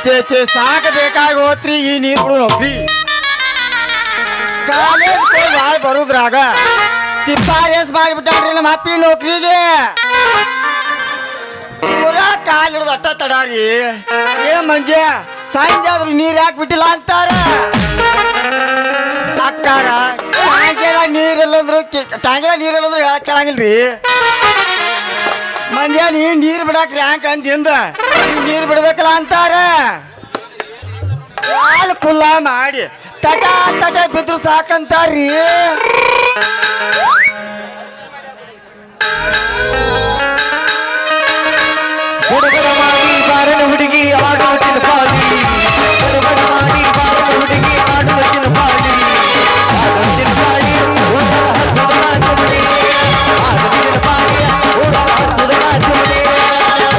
ಚೇ ಸಾಕ ಬೇಕಾಗಿ ಹೋತ್ರಿ ಈ ನೀರು ಬಿಡು ನೋಡ್ರಿ ಕಾಲೇಜ್ ಭಾಳ ಬರುದ್ರಾಗ ಸಿಫಾರಿಸ್ ಮಾಡಿಬಿಟ್ಟಾರ್ರಿ ನಮ್ಮ ಅಪ್ಪಿ ನೌಕರಿಗೆ ಪೂರಾ ಕಾಲ್ ಹಿಡಿದು ಅಟ್ಟ ತಡಾರಿ ಏ ಮಂಜೆ ಸಂಜೆ ಆದ್ರೂ ನೀರ್ ಯಾಕೆ ಬಿಟ್ಟಿಲ್ಲ ಅಂತಾರ ಅಕ್ಕಾರ ಟ್ಯಾಂಕಿಯಾಗ ನೀರಿಲ್ಲಂದ್ರು ಹೇಳಕ್ ಕೇಳಂಗಿಲ್ರಿ ಮಂಜೆ ನೀರ್ ಬಿಡಾಕ್ರಿ ಹ್ಯಾಂಕ ಅಂದಿಂದ ನೀರ್ ಬಿಡ್ಬೇಕಲ್ಲ ಅಂತಾರ ಕಾಲು ಕುಲ್ಲ ಮಾಡಿ ತಟ ತಟ ಬಿದ್ರು ಸಾಕಂತಾರ್ರಿ ಹುಡುಗರ ಮಾಡಿ ಬಾರನ ಹುಡುಗಿ ಆಡುವ ಚಿಲಪಾಲಿ ಹುಡುಗರ ಮಾಡಿ ಬಾರನ ಹುಡುಗಿ ಆಡುವ ಚಿಲಪಾಲಿ ಆಡುವ ಚಿಲಪಾಲಿ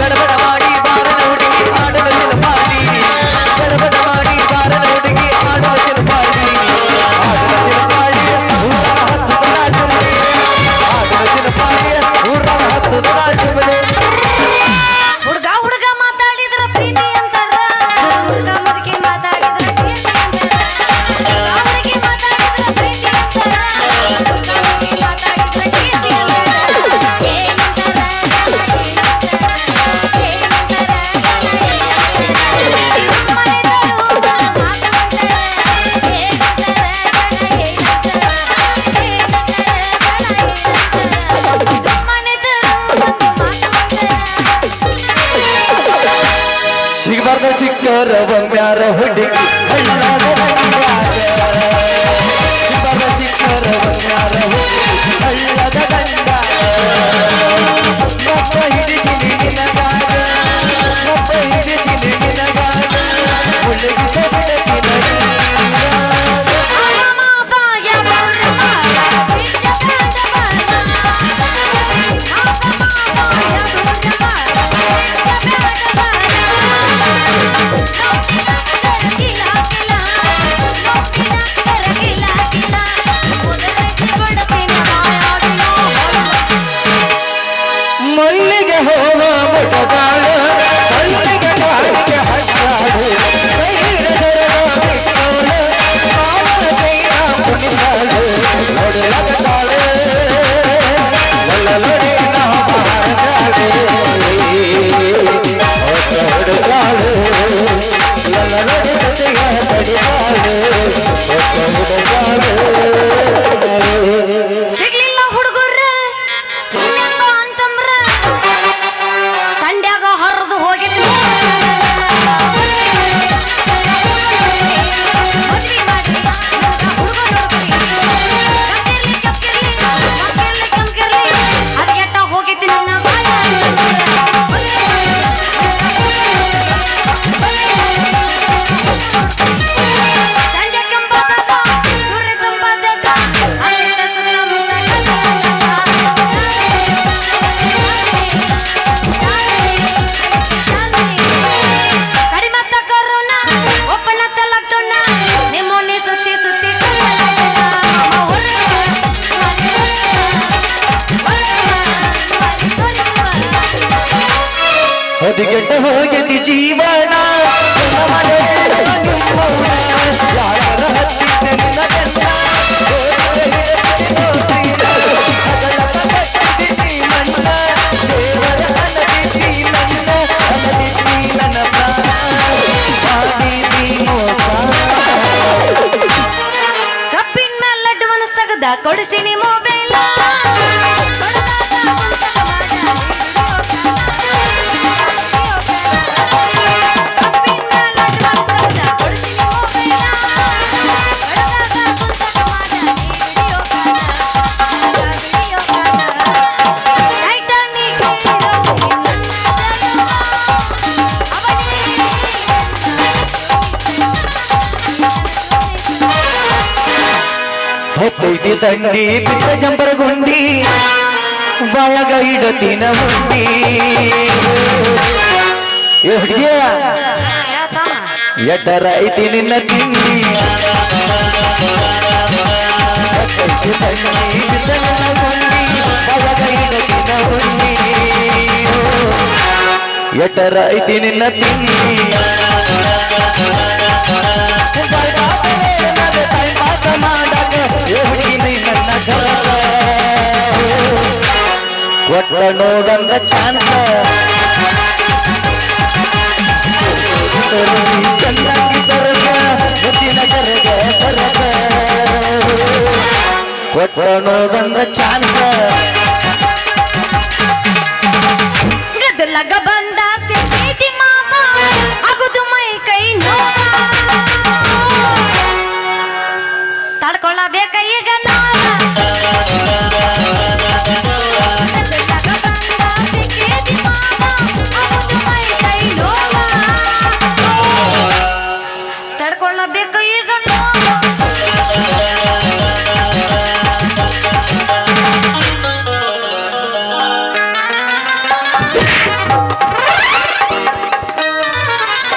ಗಡಬಡ ಮಾಡಿ ಬಾರನ ಹುಡುಗಿ ಆಡುವ ಚಿಲಪಾಲಿ ಗಡಬಡ ಮಾಡಿ ಬಾರನ ಹುಡುಗಿ ಆಡುವ ಚಿಲಪಾಲಿ ಆಡುವ ಚಿಲಪಾಲಿ ಆಡುವ ಚಿಲಪಾಲಿ ಹುಡುಗ ಮಾತಾಡಿದ್ರ ಪ್ರೀತಿ ಅಂತಾರ ಹುಡುಗ ಮುದುಕಿ ಮಾತಾಡಿದ್ರ ಪ್ರೀತಿ ಅಂತಾರ ಹುಡುಗಿ ಮಾತಾಡಿದ್ರ ಪ್ರೀತಿ ಅಂತಾರ ಹುಡುಗ ಮುದುಕಿ ಮಾತಾಡಿದ್ರ ಪ್ರೀತಿ ಸಿಗಬಾರ್ದ ಸಿಕ್ಕರ ಒಮ್ಮ್ಯಾರ ಹುಡುಗಿ ಹಳ್ಳಾದ ದಂಡ್ಯಾಗ ಸಿಗಬಾರ್ದ ಸಿಕ್ಕರ ಒಮ್ಮ್ಯಾರ ಹುಡುಗಿ ಹಳ್ಳಾದ ದಂಡ್ಯಾಗ ಒಬ್ಬ ಹಿಡಿದಿನಿ ನಿನಗಾಗ ಒಬ್ಬ ಹಿಡಿದಿನಿ ನಿನಗಾಗ ಹುಡುಗಿ ಸೊಗಡಕಿನ ಮಲ್ಲಿಗೆ ಹೋಗ ಮುಟಗಾಳ ಮಲ್ಲಿಗೆ ಕಾಡಿಗೆ ಹಚ್ಚಾಡು ಸೈರ ಸರದ ಬಿಟ್ಟೋಳು ಕಾವಲ ಕೈನ ಕುಣಿಸಾಳು ನೋಡಲಗತಾಳೆ ಲೊಡೆ ನಾ ಬಾರಸಾಳೆ ಹೊಡೆದಾಳು ಲೊಡೆ ಜೊತೆಗೆ ತಡಿದಾಳು ಹೊಡೆದಾಳು ಸಿಗ್ಲಿಲ್ಲ ಹುಡುಗರ ಅಂತಂದ್ರ ತಂಡ್ಯಾಗ ಹರಿದು ಹೋಗಿದ್ರು ಅದಕ್ಕೆಟ್ಟ ಹೋಗಿತ್ತು ನನ್ನ ಸಂಜೆ ಕೆಂಪಾದಾಗ ಸೂರ್ಯ ತಂಪಾದಾಗ ಅಲ್ಲಿಂದ ಸುತ್ತಮುತ್ತ ಕಡಿಮತ್ತ ಕರೋಣ ಒಪ್ಪಣತ್ತ ಲಾಕ್ಡೌನ್ ನಿಮ್ಮೊನ್ನೆ ಸುತ್ತಿ ಸುತ್ತಿ ಹೊದಿಗೆಟ್ಟ ಹೋಗತಿ ಜೀವನ ಯಾರ ಹತ್ತಿದ್ದ ನಿನ್ನ ಗಂಡ ಕಪ್ಪಿನ ಮೇಲೆ ಲಡ್ಡು ಮನಸ್ ತಗದ ಕೊಡಿಸಿನಿ ಮೊಬೈಲ್ ಹೊತ್ತೈತಿ ದಂಡಿ ಬಿತ್ತ ಜಂಬರ ಗುಂಡಿ ಬಳಗ ಇಡತಿನ ಮುಂಡಿ ಹುಡುಗಿಯ ಎಟ್ಟರ ಐತಿ ನಿನ್ನ ತಿಂಡಿ ಹೊತ್ತೈತಿ ದಂಡಿ ಬಿತ್ತ ನನ್ನ ಗುಂಡಿ ಬಳಗ ಇಡತಿನ ಮುಂಡಿ ಎಟ್ಟರ ಐತಿ ನಿನ್ನ ತಿಂಡಿ ಟೈಮ್ ಪಾಸ್ ಮಾಡಾಕ ಏ ಹುಡುಗಿ ನೀ ನನ್ನ ಕರಕ ಒಟ್ಟ ನೋಡಂದ ಚಾನ್ಸ ಚೆನ್ನಾಗಿ ತರಕ ಮುತ್ತಿನ ಕರಗ ತರಕ ಒಟ್ಟ ನೋಡಂದ ಚಾನ್ಸ ಗದಲಗ ಬಂದ ಸಿಕ್ಕೈತಿ ಮಾವ ಆಗುದು ಮೈ ಕೈ ನೋವ ತಡ್ಕೊಳ್ಳಬೇಕ ಈಗ ನೋವ ಗದಲಗ ಬಂದ ಸಿಕ್ಕೈತಿ ಮಾವ ಆಗುದು ಮೈ ಕೈ ನೋವ ತಡ್ಕೊಳ್ಳಬೇಕ ಈಗ ನೋವ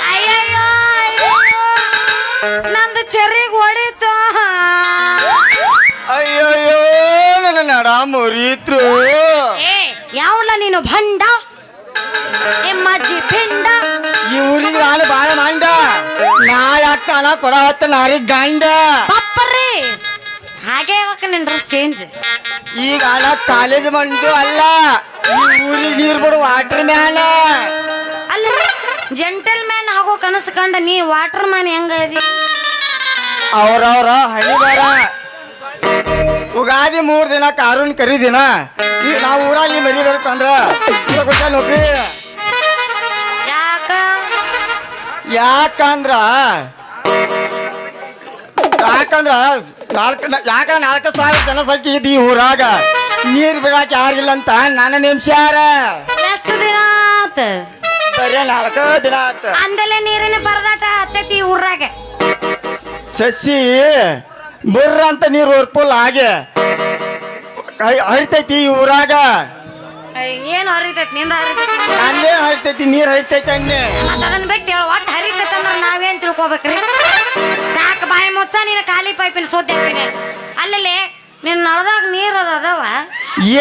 ಅಯ್ಯಯ್ಯೋ, ಅಯ್ಯೋ, ನಂದು ಚೆರ್ರಿಗ್ ಹೊಡಿತು ಅಯ್ಯಯ್ಯೋ ನನ್ನ ನಡ ಮುರಿತ್ರು ಏ ಯಾವಲ್ಲ ನೀನು ಭಂಡ ಎಮ್ಮಜ್ಜಿ ಪಿಂಡ ಈ ಊರಿಗೆ ನಾನು ಬಾಳ ಮಂಡ ನಾ ಯಾಕ ಹಣ ಕೊಡ ಹೊತ್ತ ನಾರಿ ಗಂಡ ಪಪ್ಪರ್ರಿ ಹಾಗೆ ಯಾವಾಗ ನಿನ್ ಡ್ರೆಸ್ ಚೇಂಜ್ ಈಗ ಹಣ ಕಾಲೇಜ್ ಬಂದು ಅಲ್ಲ ಈ ಊರಿಗೆ ನೀರ್ ಬಿಡು ವಾಟರ್ ಮ್ಯಾನ್ ಅಲ್ಲ ಜೆಂಟಲ್ ಮ್ಯಾನ್ ಆಗೋ ಕನಸು ಕಂಡ ನೀ ವಾಟರ್ ಮ್ಯಾನ್ ಹೆಂಗ ಅದಿ ಅವ್ರವ್ರ ಹಣಿ ಬೇಡ ಉಗಾದಿ 3 ದಿನ ಕಾರೂನ್ ಕರೀದಿನ ಈಗ ನಾವು ಊರಲ್ಲಿ ಮರಿಬೇಕು ಅಂದ್ರ ಗೊತ್ತ ನೋಡ್ರಿ ಯಾಕ ಯಾಕಂದ್ರ ನಾಲ್ಕು ಸಾವಿರ ಜನಸಂಖ್ಯೆ ಇದ್ದು ಈ ಊರಾಗ ನೀರ್ ಬಿಡಾಕ ಯಾರಿಲ್ಲ ಅಂತ ನನ್ನ ನಿಮಿಷಾರ ಎಷ್ಟು ದಿನ ಆತ ಬರೀ 4 ದಿನ ಆತ ಅಂದಲೇ ನೀರಿನ ಪರದಾಟ ಹತ್ತೈತಿ ಈ ಊರಾಗ ಸಸಿ ಬುರ್ರ ಅಂತ ನೀರು ಹೊರ್ಪುಲ್ ಹಾಗೆ ಹರಿತೈತಿ ಈ ಊರಾಗ ಏನು ಹರಿತೈತಿ ನಿಂದ ಹರಿತೈತಿ ಅಲ್ಲೇ ಹರಿತೈತಿ ನೀರ್ ಹರಿತೈತಿ ಅನ್ನೆ ಮತ್ತ ಅದನ್ನ ಬಿಟ್ಟು ಹೇಳು ಒಟ್ಟು ಹರಿತೈತಿ ಅಂದ್ರೆ ನಾವೇನ್ ತಿಳ್ಕೊಬೇಕ್ರಿ ಸಾಕು ಬಾಯಿ ಮುಚ್ಚ ನೀನು ಖಾಲಿ ಪೈಪಿನ ಸೋತಿ ಹಾಕ್ತೀನಿ ಅಲ್ಲಲ್ಲಿ ನಿನ್ನ ನಳದಾಗ ನೀರು ಅದಾವ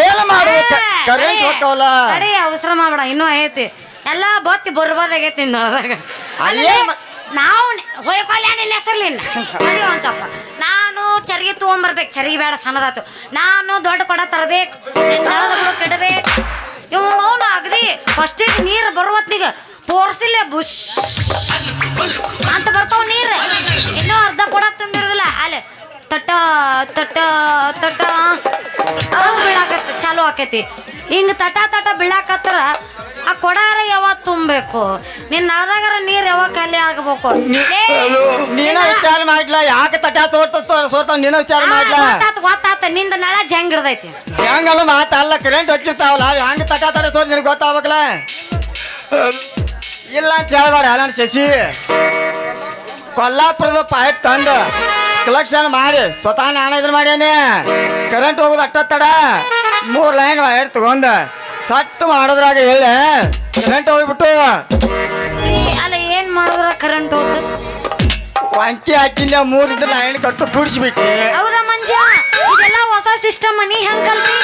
ಏನ್ ಮಾಡ್ಬೇಕ ಕರೆಂಟ್ ಹೋಗ್ತಾವಲ್ಲ ಅಡೇ ಅವಸರ ಮಾಡ್ಬೇಡ ಇನ್ನೂ ಐತಿ ಎಲ್ಲ ಬತ್ತಿ ಬರ್ಬೋದಾಗೈತಿ ನಿನ್ನ ನಳದಾಗ ಅಲ್ಲಿ ನಾವು ಹೋಯ್ಕೊಲ್ಲ ನಿನ್ನ ಹೆಸರ್ಲಿ ನಡಿ ಒಂದ್ ಸ್ವಲ್ಪ ನಾನು ಚರಿಗೆ ತಗೊಂಬರ್ಬೇಕು ಚರಿಗೆ ಬೇಡ ಸಣ್ಣದಾತು ನಾನು ದೊಡ್ಡ ಕೊಡ ತರಬೇಕು ನಿನ್ನ ನಳದ ಬಿಡು ಕೆಡಬೇಕು ಇವನು ಅಗದಿ ಫಸ್ಟಿಗೆ ನೀರು ಬರುವತ್ತೀಗ ತೋರ್ಸಿಲ್ಲ ಬುಷ್ ಅಂತ ಬರ್ತಾವ ನೀರು ಇನ್ನೂ ಅರ್ಧ ಕೊಡ ತುಂಬಿರೋದಿಲ್ಲ ಅಲ್ಲಿ ತಟ್ಟ ತಟ್ಟ ತಟ್ಟ ಬೀಳಾಕತ್ತ ಚಾಲು ಆಕೈತಿ ಹಿಂಗ ತಟ ತಟ ಬೀಳಾಕತ್ತಾರ ಆ ಕೊಡಾರ ಯಾವಾಗ ತುಂಬಬೇಕು ನಿನ್ನ ನಳದಾಗರ ನೀರ್ ಯಾವಾಗ ಖಾಲಿ ಆಗ್ಬೇಕು ನೀನ ವಿಚಾರ ಮಾಡ್ಲಾ ಯಾಕೆ ತಟ ಸೋರ್ತಾವ ನೀನ ವಿಚಾರ ಮಾಡ್ಲಾ ಗೊತ್ತಾತ ನಿಂದ ನಳ ಜಂಗ್ ಹಿಡ್ದೈತಿ ಹೆಂಗಲ್ಲ ಮಾತಲ್ಲ ಕರೆಂಟ್ ಹಚ್ಚಿರ್ತಾವಲ್ಲ ಹೆಂಗ ತಟ ಸೋರ್ ನಿನಗೆ ಗೊತ್ತಾಗ್ಬೇಕಲ್ಲ ಇಲ್ಲ ಅಂತ ಹೇಳ್ಬೇಡ ನಾನು ಶಶಿ ಕೊಲ್ಲಾಪುರದ ಪೈಪ್ ತಂದು ಕಲೆಕ್ಷನ್ ಮಾಡಿ ಸ್ವತಃ ನಾನು ಇದನ್ನ ಮಾಡ್ಯಾನೆ ಕರೆಂಟ್ ಹೋಗೋದು ಅಟ್ಟ ತಡ 3 ಲೈನ್ ವೈರ್ ತಗೊಂಡ ಸಟ್ಟು ಮಾಡೋದ್ರಾಗ ಹೇಳ ಕರೆಂಟ್ ಹೋಗ್ಬಿಟ್ಟು ಅಲ್ಲ ಏನ್ ಮಾಡಿದ್ರ ಕರೆಂಟ್ ಹೋದ ವಂಕಿ ಹಾಕಿಲ್ಲ 3 ಇದ್ರ ಲೈನ್ ಕಟ್ಟು ಕೂಡಿಸ್ಬಿಟ್ಟೆ ಹೌದಾ ಮಂಜ ಇದೆಲ್ಲ ಹೊಸ ಸಿಸ್ಟಮ್ ನೀ ಹೆಂಗ್ ಕಲ್ತಿ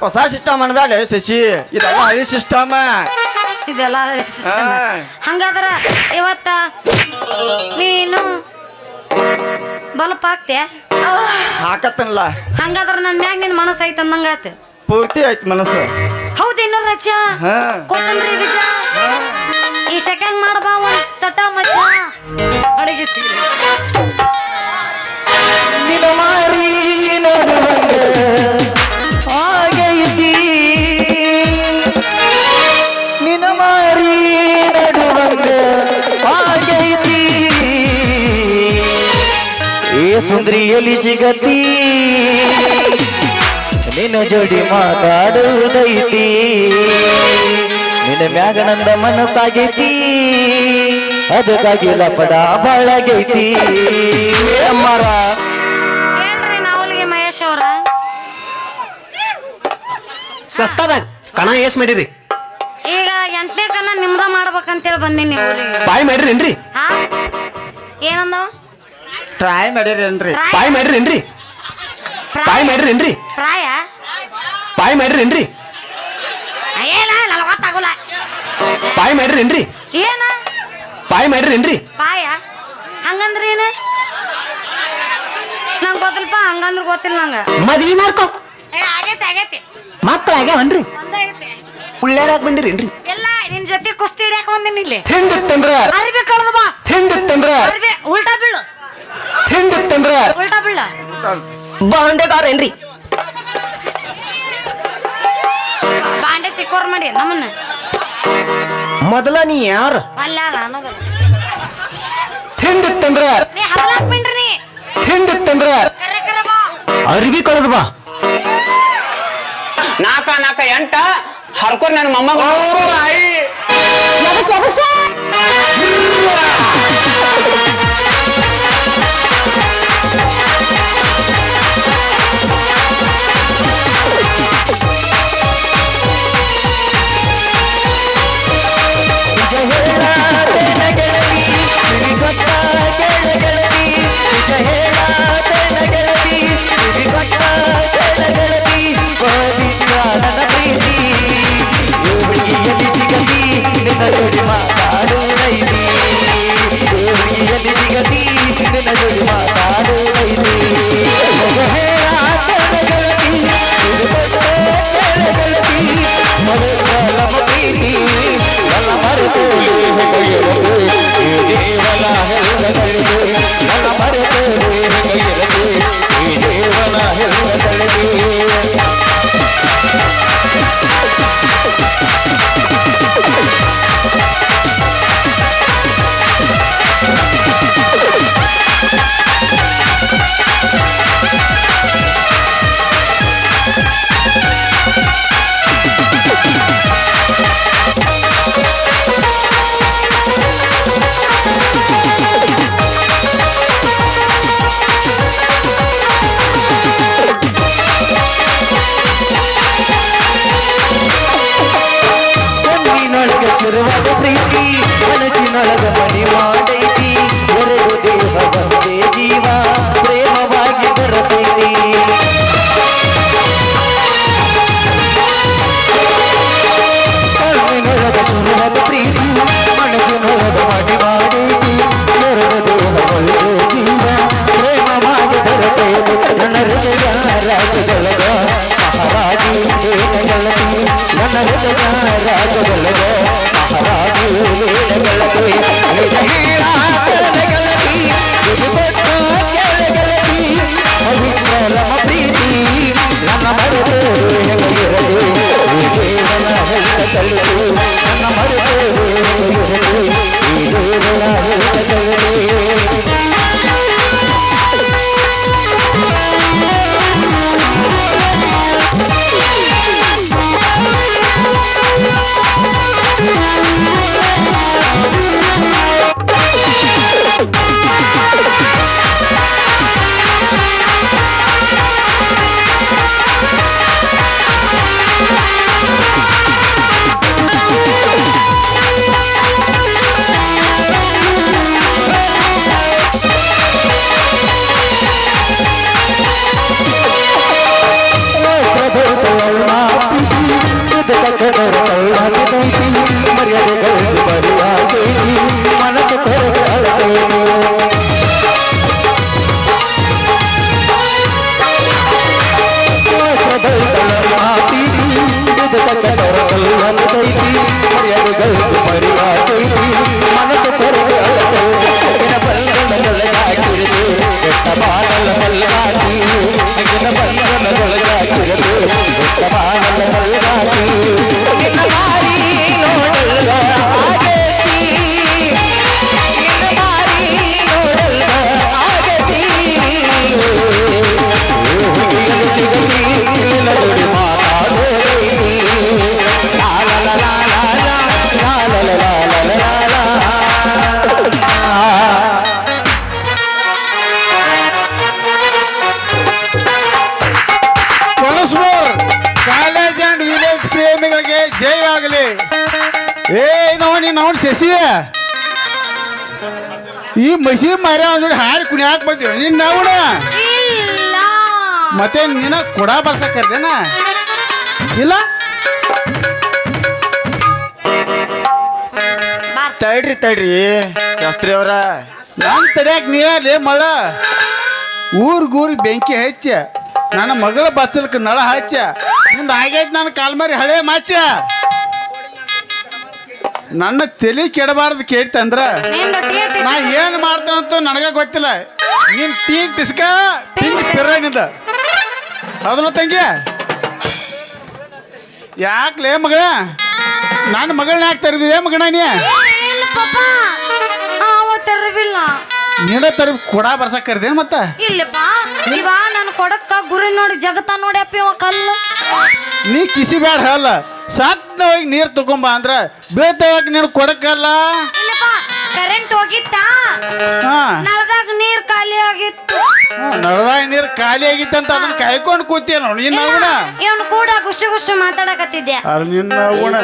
ಹೊಸ ಸಿಸ್ಟಮ್ ಅನ್ಬೇಡ ಶಶಿ ಇದೆಲ್ಲ ಹಳಿ ಸಿಸ್ಟಮ್ ಇದೆಲ್ಲ system. ಹಂಗಾದ್ರ ಇವತ್ತ ನೀನು ಬಲ್ಪ್ ಹಾಕ್ತೆ ಹಾಕತ್ತಲ್ಲ ಹಂಗಾದ್ರ ನನ್ ಮ್ಯಾಗ ನಿನ್ ಮನಸ್ಸು ಐತೆ ಅಂದಂಗಾತ ಪೂರ್ತಿ ಆಯ್ತು ಮನಸ್ಸು ಹೌದು ಇನ್ನೂ ರಚ ಹಾ. ಕೊತ್ತಂಬರಿ ಬೀಜ ಈ ಸೆಕೆಂಗ್ ಮಾಡಬಾ ಒಂದ್ ತಟ ಮಚ್ಚ ಅಡಿಗೆ ಚೀಲಿ ನಿನ್ನ ಮಾರಿ ನೋಡುವಂಗ ಆಗೈತಿ ನಿನ್ನ ಮಾರಿ ನಡುವಂಗ ಆಗೈತಿ ಏ ಸುಂದ್ರಿಯಲ್ಲಿ ಸಿಗತಿ ನಿನ್ನ ಜೋಡಿ ಮಾತಾಡುವುದೈತಿ ನಿನ್ನ ಮ್ಯಾಗ ನಂದ ಮನಸ್ಸಾಗೈತಿ ಅದಕ್ಕಾಗಿ ಲಪಡ ಬಾಳಗೈತಿ ಅಮ್ಮಾರ ಏನ್ರಿ ನಾವಲ್ಗೆ ಮಹೇಶ್ ಅವ್ರ ಸಸ್ತಾದಾಗ ಕಣ ಏಸ್ ಮಾಡಿರಿ ಈಗ 8ನೇ ಕನ್ನ ನಿಮ್ದ ಮಾಡ್ಬೇಕಂತೇಳಿ ಬಂದೀನಿ ಊರಿಗೆ ಬಾಯ್ ಮಾಡಿರೇನ್ರಿ ಹಾ ಏನಂದವ ಟ್ರೈ ಮಾಡಿರೇನ್ರಿ ಬಾಯ್ ಮಾಡಿರೇನ್ರಿ ಬಾಯ್ ಮಾಡಿರೇನ್ರಿ ಪ್ರಾಯ ಬಾಯ್ ಮಾಡಿರೇನ್ರಿ ಏನ ನನಗೆ ಗೊತ್ತಾಗಲ್ಲ ಬಾಯ್ ಮಾಡಿರೇನ್ರಿ ಏನ ಪಾಯ್ ಮಾಡಿರೇನ್ರಿ ಪಾಯ ಹಂಗಂದ್ರೆ ಏನು ನಂಗೆ ಗೊತ್ತಿಲ್ಲಪ್ಪ ಹಂಗಂದ್ರೆ ಗೊತ್ತಿಲ್ಲ ನಂಗೆ ಮದ್ವಿ ಮಾಡ್ಕೋ ಆಗೈತೆ ಮಕ್ಳು ಆಗ್ಯಾವನ್ರಿ ಒಂದಾಗೈತೆ ಪುಳ್ಳ್ಯಾರಾಗ ಬಂದಿರೇನ್ರಿ ಎಲ್ಲ ನಿನ್ ಜೊತೆ ಕುಸ್ತಿ ಹಿಡಿಯಾಕ ಬಂದಿನಿ ಇಲ್ಲಿ ತಿಂದಿತ್ತಂದ್ರ ಅರ್ಬಿ ಕಳ್ದ ಬಾ ತಿಂದಿತ್ತಂದ್ರ ಅರ್ಬಿ ಉಲ್ಟಾ ಬೀಳು ತಿಂದಿತ್ತಂದ್ರ ಉಲ್ಟಾ ಬೀಳ ಬಾಂಡೆಗಾರೇನ್ರಿ ಬಾಂಡೆ ತಿಕ್ಕೋರ್ ಮಾಡಿ ನಮ್ಮನ್ನ ಮೊದಲ ನೀ ಯಾರು ಅಲ್ಲ ಅನ್ನೋದು ತಿಂದಿತ್ತಂದ್ರ ನೀ ಹದಲಾಕ್ ಬಿಡ್ರಿ ನೀ ತಿಂದಿತ್ತಂದ್ರ ಕರೆ ಬಾ ಅರ್ಬಿ ಕಳೆದ ಬಾ ನಾಕ ಎಂಟ ಹರ್ಕೋರ್ ನನ್ನ ಮೊಮ್ಮಗ ಶುರುವಾದ ಪ್ರೀತಿ ಮನಸ್ಸಿನೊಳಗ ಮನೆ ಮಾಡೈತಿ ಎರಡು ದೇಹ ಒಂದೇ ಜೀವ ಪ್ರೇಮವಾಗಿ ಬರತೈತಿ ಕಣ್ಣಿನೊಳಗ ಶುರುವಾದ ಪ್ರೀತಿ ಮನಸ್ಸಿನೊಳಗ ಮನೆ ಮಾಡೈತಿ ಎರಡು ದೇಹ ಒಂದೇ ಜೀವ ಪ್ರೇಮವಾಗಿ ಬರತೈತಿ ನನ್ನ ಹೃದಯ ರಾಗದೊಳಗ ಮಹಾರಾಜಿ ವೇದಗಳತಿ ನನ್ನ ಹೃದಯ ರಾಗದೊಳಗ ಮಹಾರಾಜಿ ವೇದಗಳತಿ ನಿಜ ಹೇಳಾಟಗಳತಿ ದುಡಿಪಟ್ಟ ಕೆಳಗಳತಿ ಪವಿತ್ರಲಮ ಪ್ರೀತಿ ನನ್ನ ಮರೆತು ಹೆಂಗಿರಲಿ ಈ ದೇವನ ಹೆಂಗಸಲು ನನ್ನ ಮರೆತು ಹೆಂಗಿರಲಿ ಈ ದೇವನ ಹೆಂಗಸಲು ಮರ್ಯಾದೆಗಳು ಬರುವಾಗಿ ಮನಸ್ಸು ಕೊರಗಾಲತೇನೆ ಮರ್ಯಾದೆಗಳು ಬರುವಾಗಿ ಮನಸ್ಸು ಕೊರಗಾಲತೇನೆ ಬಂಧನದೊಳಗಾಗಿರುವುದು ಬೆಟ್ಟ ಬಾಣಲ ಮಲ್ಲಾಗಿ ಅಂಗಿನ ಬಂಧನದೊಳಗಾಗಿರುವುದು ಬೆಟ್ಟ ಬಾಣಲ ಮಲ್ಲಾಗಿ ನಿನ್ನ ಮಾರಿ ನೋಡಲ್ಲ ಆಗೇತಿ ನಿನ್ನ ಮಾರಿ ನೋಡಲ್ಲ ಆಗೇತಿ ಹುಡುಗಿಯನ್ನು ಸಿಗಲಿ ನಿನ್ನ ಜೋಡಿ ಮಾತಾಡೋರೈತಿ ಲಾಲ ಲಾಲ ಲಾಲ ಲಾಲ ಲಾಲ ಕೊನಸ್ಮೂರ್ ಕಾಲೇಜ್ ಅಂಡ್ ವಿಲೇಜ್ ಪ್ರೇಮಿಗಳಿಗೆ ಜಯವಾಗಲಿ. ನೀನು ಅವನು ಶಶಿ ಈ ಮಸಿ ಮರ ನೋಡಿ ಹಾರಿ ಕುಣಿಯಾಕ ಬಂದಿವ ನಿನ್ನ ಅವನ ಇಲ್ಲ ಮತ್ತೆ ನಿನ್ನ ಕೊಡ ಬರ್ಸಕ್ ಕರ್ದೇನ ಇಲ್ಲ ಬಾರ್ಸ ತಡ್ರಿ ಶಾಸ್ತ್ರಿ ಅವ್ರ ನಾನು ತಡ್ಯಾಕ ನೀರಲ್ಲಿ ಮಳ ಊರ್ಗೂರಿಗೆ ಬೆಂಕಿ ಹಚ್ಚ ನನ್ನ ಮಗಳ ಬಚ್ಚಲಕ್ಕೆ ನಳ ಹಚ್ಚ ನಿಂದ ಆಗೈತೆ ನನ್ನ ಕಾಲ್ಮರಿ ಹಳೆ ಮಾಚ ನನ್ನ ತಲೆ ಕೆಡಬಾರ್ದು ಕೇಳ್ತಂದ್ರ ನಿಂದು TT ನಾ ಏನು ಮಾಡ್ತಾನಂತ ನನಗೆ ಗೊತ್ತಿಲ್ಲ ನೀನ್ ಟೀ ಟಿಸ್ಕ ಪಿಂಕ್ ಪಿರ ನಿಂದ ಹೌದಲ್ಲ ತಂಗಿ ಯಾಕ್ಲೇ ಮಗಳ ನನ್ನ ಮಗಳನ್ನ ಯಾಕೆ ತರಬಿದೆ ಮಗನ ನೀ ಇಲ್ಲ ಪಾಪ ಅವತ್ತರವಿಲ್ಲ ನೀನ ತರಬಿ ಕೊಡ ಬರ್ಸಕ್ ಕರ್ದೇನು ಮತ್ತ ಇಲ್ಲಪ್ಪ ಇವ ನಾನು ಕೊಡಕ್ಕ ಗುರಿ ನೋಡಿ ಜಗತ್ತ ನೋಡಿ ಅಪ್ಪ ಇವ ಕಲ್ಲು ನೀ ಕಿಸಿ ಬ್ಯಾಡ ಅಲ್ಲ ಸಟ್ನ ಹೋಗಿ ನೀರು ತಗೊಂಬ ಅಂದ್ರ ಬೀಳ್ತಾವಾಗ ನೀನು ಕೊಡಕ್ಕಲ್ಲ ಇಲ್ಲಪ್ಪ ಕರೆಂಟ್ ಹೋಗಿತ್ತಾ ಹಾ ನಳದಾಗ ನೀರ್ ಖಾಲಿ ಆಗಿತ್ತು ನಳದಾಗ ನೀರು ಖಾಲಿ ಆಗಿತ್ತಂತ ಅದನ್ನ ಕಾಯ್ಕೊಂಡು ಕೂತಿಯ ನೋಡಿ ನಿನ್ನ ಅವನ ಇವನು ಕೂಡ ಖುಷಿ ಮಾತಾಡಕತ್ತಿದ್ದೆ ಅದು ನಿನ್ನ ಅವನ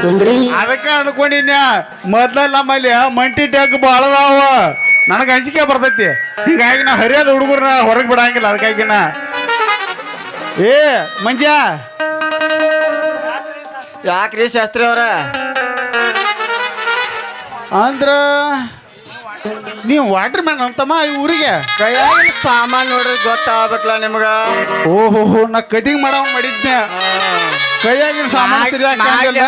ಅದಕ್ಕೆ ಅನ್ಕೊಂಡಿನ್ಯ ಮೊದ್ಲ ನಮ್ಮಲ್ಲಿ ಮಂಟಿ ಟ್ಯಾಕ್ ಭಾಳ ಅದಾವ ನನಗೆ ಅಂಜಿಕೆ ಬರ್ತೈತಿ ಹೀಗಾಗಿ ನಾ ಹರಿಯಾದ ಹುಡುಗರನ್ನ ಹೊರಗೆ ಬಿಡಂಗಿಲ್ಲ ಅದಕ್ಕಾಗಿ ನಾ ಏ ಮಂಜ ಯಾಕ್ರಿ ಶಾಸ್ತ್ರಿ ಅವ್ರ ಅಂದ್ರ ನೀವು ವಾಟರ್ ಮ್ಯಾನ್ ಅಂತಮ್ಮ ಈ ಊರಿಗೆ ಕೈಯಾಗಿನ ಸಾಮಾನು ನೋಡ್ರಿ ಗೊತ್ತಾಗ್ಬೇಕಲ್ಲ ನಿಮ್ಗ ಓಹೋ ನಾ ಕಟಿಂಗ್ ಮಾಡವ್ ಮಾಡಿದ್ನೆ ಕೈಯಾಗಿನ ಸಾಮಾನು ತಿರ್ಗಾಕ ಆಗಲ್ಲ.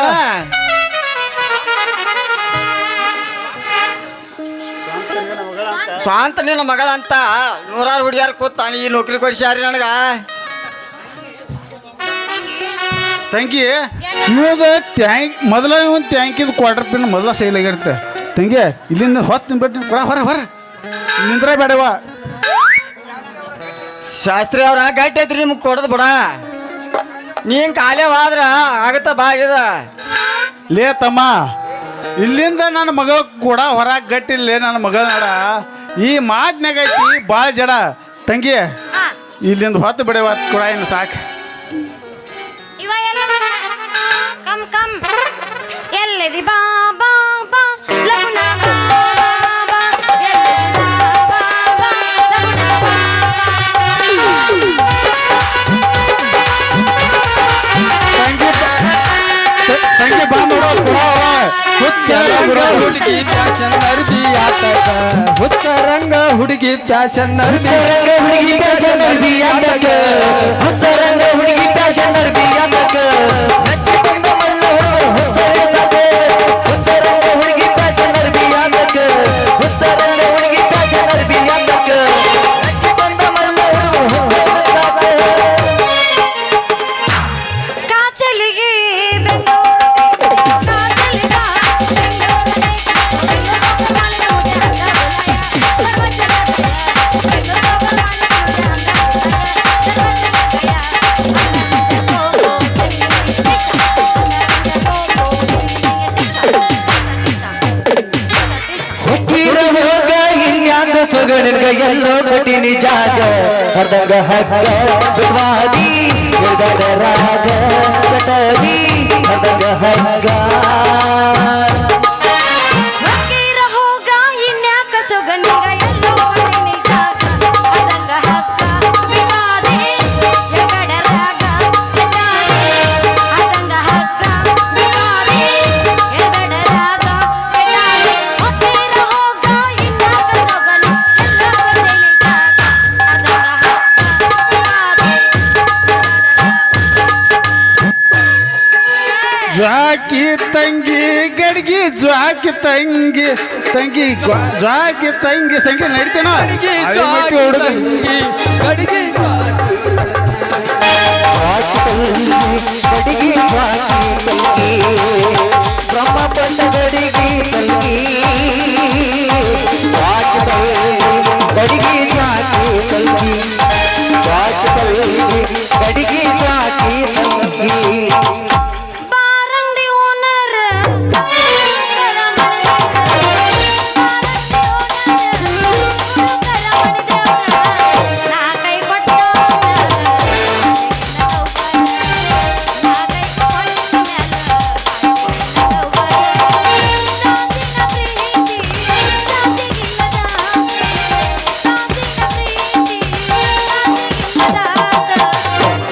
ಸ್ವಂತ ನಿನ್ನ ಮಗಳ ಅಂತ ನೂರಾರು ಹುಡುಗಿಯಾರ ಕೂತಾನ ಈ ನೌಕರಿ ಕೊಡಿಸ್ಯಾರಿ ನನಗ ತಂಗಿ ಇವಾಗ ಟ್ಯಾಂಕ್ ಮೊದಲ ಇವನ್ ಟ್ಯಾಂಕಿದ ಕ್ವಾರ್ಟರ್ ಪಿನ್ ಮೊದಲ ಸೇಲ್ ಆಗಿರುತ್ತೆ ತಂಗಿ ಇಲ್ಲಿಂದ ಹೊತ್ತು ಬಿಟ್ಟು ಕೊಡ ಹೊರ ನಿಂದ್ರ ಬೇಡವ ಶಾಸ್ತ್ರಿ ಅವ್ರ ಗಟ್ಟಿ ಐತ್ರಿ ನಿಮ್ಗೆ ಕೊಡದ್ ಬಿಡ ನೀನ್ ಕಾಲೇವಾದ್ರ ಆಗತ್ತ ಬಾಗಿದ ಲೇ ತಮ್ಮ ಇಲ್ಲಿಂದ ನನ್ನ ಮಗಳ ಕೂಡ ಹೊರಗೆ ಗಟ್ಟಿಲ್ಲೇ ನನ್ನ ಮಗಳ ನಡ ಈ ಮಾತಿನಾಗ ಐತಿ ಭಾಳ ಜಡ ತಂಗಿ ಇಲ್ಲಿಂದ ಹೊತ್ತು ಬಿಡವ ಕೂಡ ಏನು ಸಾಕು ಇವ ಎಲ್ಲ ಕಮ್ ಎಲ್ಲಿದಿ ಬಾ ಬಾ ಬಾ ಲಗುಣ ಬಾ ಬಾ ಎಲ್ಲಿದಿ ಬಾ ಬಾ ಬಾ ಲಗುಣ ಬಾ ತಂಗಿ ಬಾ ನೋಡೋ ಹುಡುಗಿ ಫ್ಯಾಷನ್ ಅರ್ಬಿ ಆತಕ ಹುತ್ತರಂಗ ಹುಡುಗಿ ಫ್ಯಾಷನ್ ಅರ್ಬಿ ಹುಡುಗಿ ಫ್ಯಾಷನ್ ಅರ್ಬಿ ಆತಕ ಹುತ್ತರಂಗ ಹುಡುಗಿ ಫ್ಯಾಷನ್ ಅರ್ಬಿ ಆತಕ ನಚ್ಚಿಕೊಂಡ ಮಲ್ಲ ಹುತ್ತರಂಗ ಹುಡುಗಿ ಫ್ಯಾಷನ್ ಅರ್ಬಿ ಆತಕ ಹುತ್ತರಂಗ ಹುಡುಗಿ ಫ್ಯಾಷನ್ ಅರ್ಬಿ ಆತಕ ನಚ್ಚಿಕೊಂಡ ಮಲ್ಲ ಕಾಚಲಿಗೆ ಹುಟ್ಟಿರ ಹೋಗ ಇನ್ಯಾಂಗ ಸೊಗಣಗ ಎಲ್ಲೋ ಕೊಟ್ಟಿನಿ ಜಾಗ ಹರ್ದಂಗ ಹಗ್ಗ ಸುವಾದಿ ಎಡದ ರಾಗ ಕಟವಿ ಹರ್ದಂಗ ಹಗ್ಗ ಹಕ್ಕಿರ ಹೋಗ ಇನ್ಯಾಕ ಸುಗಂಧಿಗ ಎಲ್ಲೋ ಕೊಟ್ಟಿನಿ ಜಾಗ ಅದಂಗ ಹಕ್ಕ ವಿವಾದೆ ಎಗಡ ರಾಗ ಎದಾದೆ ಅದಂಗ ಹಕ್ಕ ವಿವಾದೆ ಎಗಡ ರಾಗ ಎದಾದೆ ಹಕ್ಕಿರ ಹೋಗ ಇನ್ಯಾಕ ಸುಗಂಧಿ ಎಲ್ಲೋ ಕೊಟ್ಟಿನಿ ಜಾಗ ಅದಂಗ ಹಕ್ಕ ವಿವಾದೆ ಜಾಕಿ ತಂಗಿ ಗಡ್ಗಿ ಜ್ವಾಕಿ ತಂಗಿ ತಂಗಿ ಜ್ವಾಕಿ ತಂಗಿ ಸಂಗಿ ನಡಿತೇನ ಹುಡುಗ ಗಡಿಗೆ ಬ್ರಹ್ಮ ಪಟ್ಟ ಗಡಿಗೆ ತಂಗಿ ಗಡಿಗೆ ಜಾತಿ ತಂಗಿ ಗಡಿಗೆ ಜಾತಿ ತಂಗಿ ಬಾರಂಗಿ ಓನರ್ ನಾ ಕೈ ಕೊಟ್ಟು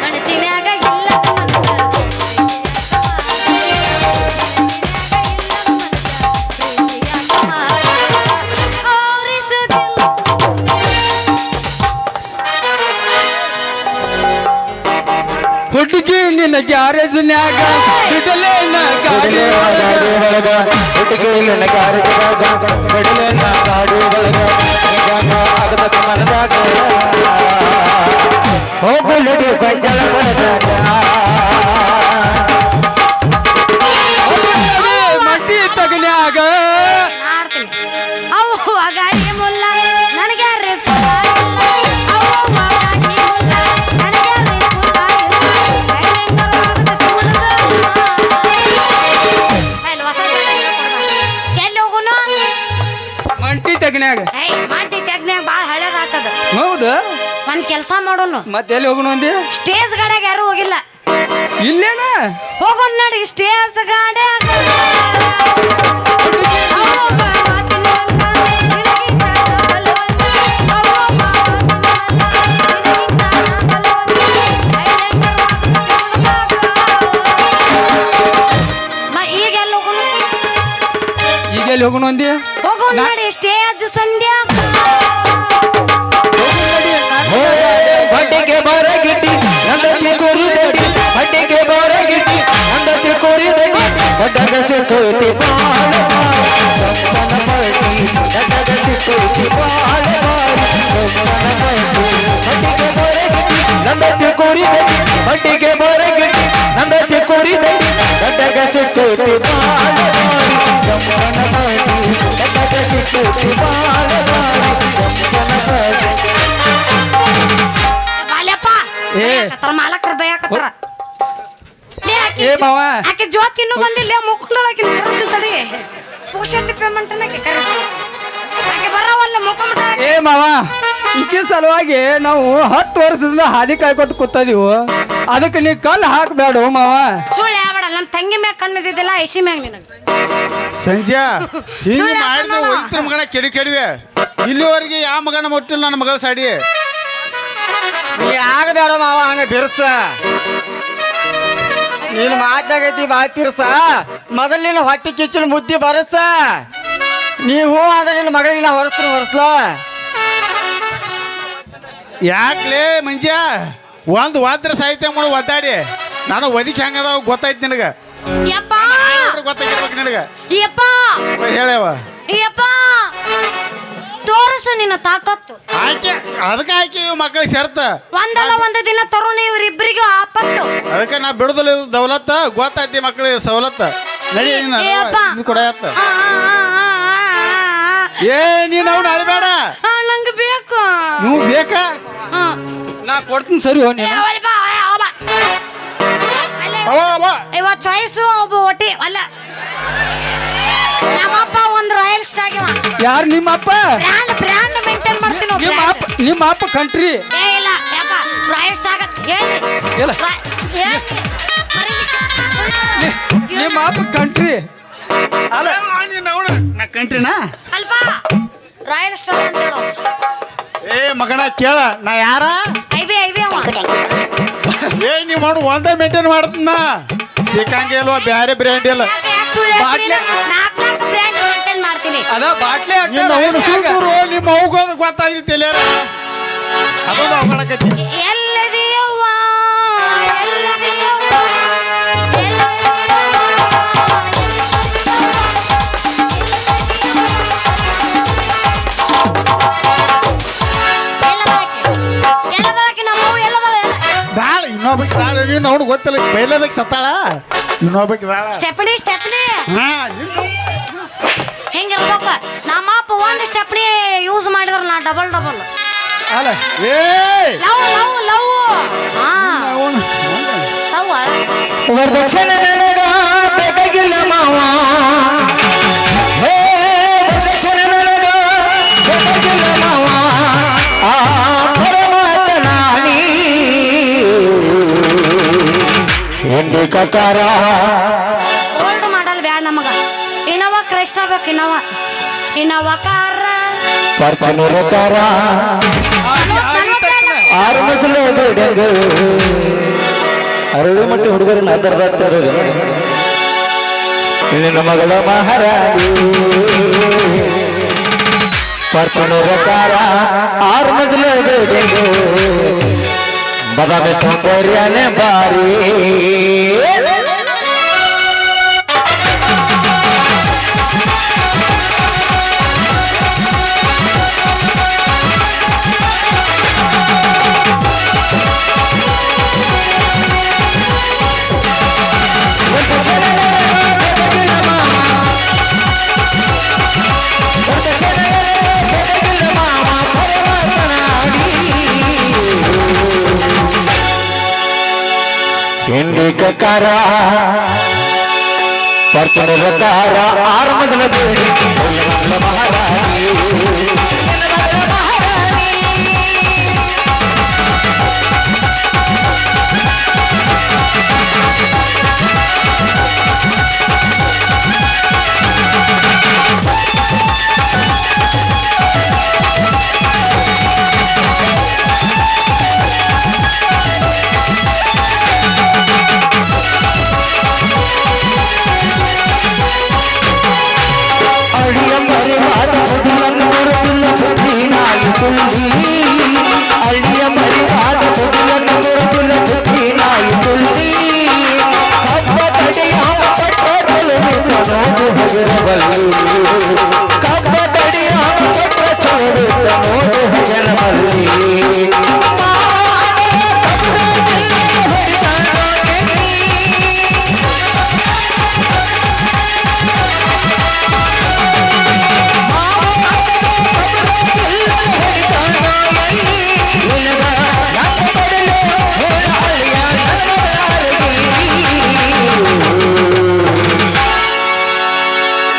ಮನಸ್ಸಿನಾಗ ಇಲ್ಲದ ಮನಸ್ಸು ಗ್ಯಾರೇಜ್ನ್ಯಾಗ ಬಿಡಲೇನ ಗಾಡಿ ಒಳಗ ಹುಡುಗಿಲಿನ ಗಾರದಾಗ ಬಿಡಲೇನ ಗಾಡಿ ಒಳಗ ಆಗದ ಮನದಾಗ ಹೋಗುಲಡಿ ಗೊಂಜಲ ಮನದಾಗ ಮಟ್ಟಿ ತಗನ್ಯಾಗ ಆಡ್ತೀನಿ ಅವ್ವ ಗಾಡಿ ಮುಲ್ಲ ನನಗೆ ರೇಸ್ ಎಲ್ಲಿ ಹೋಗುನು ಮಂಟಿ ತಗನ್ಯಾಗ ಮಾಟಿ ತೆಗ್ನ್ಯಾಗ ಭಾಳ ಹಳೇದಾಗ್ತದ ಹೌದು ಒಂದ್ ಕೆಲಸ ಮಾಡೋನು ಮತ್ತೆ ಎಲ್ಲಿ ಹೋಗೋಣ ಅಂದಿ ಸ್ಟೇಜ್ ಗಾಡ್ಯಾಗ ಯಾರು ಹೋಗಿಲ್ಲ ಇಲ್ಲೇನ ಹೋಗೋನ್ ನಡಿ ಸ್ಟೇಜ್ ಗಾಡ್ಯಾಗ ಈಗ ಎಲ್ಲಿ ಹೋಗುನು ಈಗ ಎಲ್ಲಿ ಹೋಗೋಣ ಅಂದಿ ಹೋಗೋನ್ ನಡಿ ಸ್ಟೇಜ್ ಸಂಧ್ಯಾ ಬಡ್ಡಿಗೆ ಬರಗಿಟ್ಟಿ ನಂದತಿ ಕೋರಿದಡಿ ಬಡ್ಡಿಗೆ ಬರಗಿಟ್ಟಿ ನಂದತಿ ಕೋರಿದಡಿ ಗಡ್ಡಗ ಸಿಕ್ಕೈತಿ ಬಾಳ ಗಡ್ಡಗ ಸಿಕ್ಕೈತಿ ಬಾಳ ಬಡ್ಡಿಗೆ ಬರಗಿಟ್ಟಿ ನಂದತಿ ಕೋರಿದಡಿ ಬಡ್ಡಿಗೆ ಬರಗಿಟ್ಟಿ ನಂದತಿ ಕೋರಿದಡಿ ಗಡ್ಡಗ ಸಿಕ್ಕೈತಿ ಬಾಳ ಗಡ್ಡಗ ಸಿಕ್ಕೈತಿ ಬಾಳ ಏ. ಮಾಲಕರ ಬೈಯಾಕತ್ತಾರ ಏ ಮಾವ ಆಕೆ ಜ್ಯೋತಿ ಇನ್ನೂ ಬಂದಿಲ್ಲ ಮುಖಂಡಳ ಆಕೆ ತಡಿ ಪುಕ್ಷಾರ್ತಿ ಪೇಮೆಂಟ್ ಆಕೆ ಬರವಲ್ಲ ಮುಖಂಡ ಏ ಮಾವ ಈಕೆ ಸಲುವಾಗಿ ನಾವು 10 ವರ್ಷದಿಂದ ಹಾದಿ ಕಾಯ್ಕೊತ ಕೂತದೀವು ಅದಕ್ಕೆ ನೀ ಕಲ್ಲು ಹಾಕ್ಬೇಡ ಮಾವ ಸುಳ್ಳು ಯಾವಡ ನನ್ನ ತಂಗಿ ಮ್ಯಾಗ ಕಣ್ಣದಿದ್ದಿಲ್ಲ ಐಸಿ ಮ್ಯಾಗ ನಿನಗೆ ಸಂಜೆ ಹಿಂಗೆ ಸುಳ್ಳು ಮಾಡಿದ್ರೆ ಯಾಕಂದ? ಒಯ್ತ್ರ ಮಗನ ಕೆಡಿವೆ ಇಲ್ಲಿವರೆಗೆ ಯಾವ ಮಗನ ಮುಟ್ಟಿಲ್ಲ ನನ್ನ ಮಗಳ ಸಾಡಿ ನೀ ಆಗಬೇಡ ಮಾವ ಹಂಗ ಬಿರ್ಸ ನೀನು ಮಾತಾಗೈತಿ ಭಾಳ ತಿರ್ಸ ಮೊದಲಿನ ಹೊಟ್ಟೆ ಕಿಚ್ಚನ ಬುದ್ಧಿ ಬರಸ ನೀವು ಆದ್ರೆ ನಿನ್ನ ಮಗಳಿನ ಹೊರಸ್ಲ ಯಾಕ್ಲೇ ಮಂಜ ಒಂದು ವಾದ್ರ ಸಾಹಿತ್ಯ ಮಾಡು ಒದ್ದಾಡಿ ನಾನು ಒದಿಕ್ ಹೆಂಗದಾವ ಗೊತ್ತಾಯ್ತು ನಿನಗ ಯಪ್ಪ ಗೊತ್ತಾಗಿರ್ಬೇಕು ನಿನಗ ಯಪ್ಪ ಹೇಳವ ಯಪ್ಪ ತೋರಿಸು ನಿನ್ನ ತಾಕತ್ತು ಆಕೆ ಅದಕ್ಕೆ ಆಕೆ ಇವ್ ಮಕ್ಕಳಿಗೆ ಸೇರ್ತ ಒಂದಲ್ಲ ಒಂದು ದಿನ ತರುಣ ಇವರಿಬ್ಬರಿಗೂ ಆಪತ್ತು ಅದಕ್ಕೆ ನಾ ಬಿಡುದಿಲ್ಲ ಇದು ದೌಲತ್ತ ಗೊತ್ತಾಯ್ತಿ ಮಕ್ಕಳಿಗೆ ಸವಲತ್ತ ನಡಿ ಏ ಅಪ್ಪ. ಕೊಡಯತ್ತ ಆ, ಆ, ಆ, ಆ, ಏ ನೀನ್ ಅವ್ನ ಅಳಬೇಡ ಆ, ನಂಗೆ ಬೇಕು ನೀವು ಬೇಕಾ ಆ. ನಾ ಕೊಡ್ತೀನಿ ಸರಿ ಹೋ ಏ, ನೀನು ಅವಲ್ ಬಾ, ಅವ ಬಾ. ಅಲ್ಲೇ ಅವ ಅವ ಇವತ್ತು ಚಾಯ್ಸು ಒಬ್ಬ ಒಟ್ಟಿ ಅಲ್ಲ ನಮ್ಮಪ್ಪ ಒಂದು ರಾಯಲ್ ಸ್ಟಾರ್ ಯಾರು ನಿಮ್ಮ ಅಪ್ಪ ಬ್ರ್ಯಾಂಡ್ ಮೇಂಟೈನ್ ಮಾಡ್ತೀನಿ ನಿಮ್ಮ ಅಪ್ಪ ಕಂಟ್ರಿ ಏ ಇಲ್ಲ ಯಪ್ಪ ರಾಯಲ್ ಸ್ಟಾರ್ ಹೇಳಿ ಇಲ್ಲ ನಿಮ್ಮ ಅಪ್ಪ ಕಂಟ್ರಿ ಅಲ್ಲ ನೀನ್ ಅವನ ನಾ ಕಂಟ್ರಿನಾ ಅಲ್ಪ ರಾಯಲ್ ಸ್ಟಾರ್ ಅಂತ ಹೇಳು ಏ ಮಗನ ಕೇಳ ನಾ ಯಾರ ಐಬಿ ಅವ ಏ ನೀ ಮಾಡು ಒಂದೇ ಮೇಂಟೈನ್ ಮಾಡ್ತೀನ ಸಿಕ್ಕಂಗೆ ಇಲ್ವಾ ಬ್ಯಾರೆ ಬ್ರ್ಯಾಂಡ್ ಇಲ್ಲ ಬಾಟ್ಲೆ. ನಾಲ್ಕು ಬ್ರ್ಯಾಂಡ್ ಮೇಂಟೈನ್ ಮಾಡ್ತೀನಿ ಅದ ಬಾಟ್ಲೆ ನಿಮ್ಮ ಅವನು ಸುಂದೂರು ನಿಮ್ಮ ಅವ್ಗೋದು ಗೊತ್ತಾಗಿತ್ತು ಇಲ್ಲ ಅದೊಂದು ಅವಕಾಡಕೈತಿ ಎಲ್ಲದಿಯವ್ವ ಎಲ್ಲದಿಯವ್ವ ಎಲ್ಲದಕ್ಕೆ ನಮ್ಮವು ಎಲ್ಲದಳ ಬಾಳ ಇನ್ನೊಬ್ಬಕ್ಕೆ ಬಾಳ ನೀನು ಅವ್ನು ಗೊತ್ತಿಲ್ಲ ಬೈಲದಕ್ಕೆ ಸತ್ತಾಳ ಇನ್ನೊಬ್ಬಕ್ಕೆ ಬಾಳ ಸ್ಟೆಪ್ನಿ ಹಾ ಹೆಂಗಿರ್ಬೇಕು ನಮ್ಮ ಅಪ್ಪ ಒಂದು ಸ್ಟೆಪ್ನಿ ಯೂಸ್ ಮಾಡಿದ್ರ ನಾ ಡಬಲ್ ಅಲ್ಲ ಏ ಲವ್ ಹಾ ಅವನು ಲವ್ ವರದಕ್ಷಿಣೆ ನನಗ ಬೇಕಾಗಿಲ್ಲ ಮಾವ ಹೇ ವರದಕ್ಷಿಣೆ ನನಗ ಬೇಕಾಗಿಲ್ಲ ಮಾವ ಆ ಪರಮಾತ್ಮ ನಾನಿ ಎಂದಿ ಕಕಾರ ಓಲ್ಡ್ ಮಾಡಲ್ ಬ್ಯಾಡ ನಮಗ ಇನೋವಾ ಕ್ರೈಸ್ಟ್ ಬೇಕು ಇನೋವಾ ಕಾರ ಪರ್ಚನೂರ ಕಾರ ಆರು ಮಸಲು ಬಿಡಂಗ ಅರಳು ಮಟ್ಟಿ ಹುಡುಗರನ್ನ ಅದರ್ದಾಗ್ತಾರ ನಿನ್ನ ಮಗಳ ಮಹಾರಾಣಿ ಪರ್ಚನೂರ ಕಾರ ಆರು ಮಸಲು ಬಿಡಂಗ ಬದಾಮಿ ಸೌಂದರ್ಯನೇ ಬಾರಿ ಇಂಡಿಕ ಕಾರ ಫಾರ್ಚುನರ್ ಕಾರ ಆರ್ಮಸಲ ಬೇಡಿ ಮಹಾರಾಣಿ ಅಳಿಯ ಮರಿವಾದ ಹುಡುಗನ್ನು ಮುರುಗುಲ್ಲ ಬುದ್ಧಿನಾಗಿ ತುಳ್ಳಿ ಅಳಿಯ ಮರಿವಾದ ಹುಡುಗನ್ನು ಮುರುಗುಲ್ಲ ಬುದ್ಧಿನಾಗಿ ತುಳ್ಳಿ ಕಬ್ಬ ತಡಿಯಾಮ ಪಟ್ಟ ಚಲುವಿತ ನೋಡು ಹಗರಬಲ್ಲಿ ಕಬ್ಬ ತಡಿಯಾಮ ಪಟ್ಟ ಚಲುವಿತ ನೋಡು ಹಗರಬಲ್ಲಿ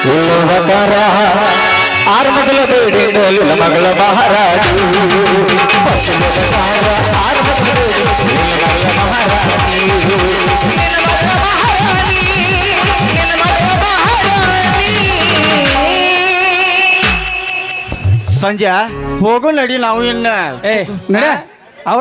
ಉಲ್ಲವಕರ ಆರ್ಮಸಲ ಬೇಡಿ ಮೇಲಿನ ಮಗಳ ಮಹಾರಾಜಿ ಸಂಜೆ ಹೋಗು ನಡಿ ನಾವು ಇನ್ನ ಏ ನಡ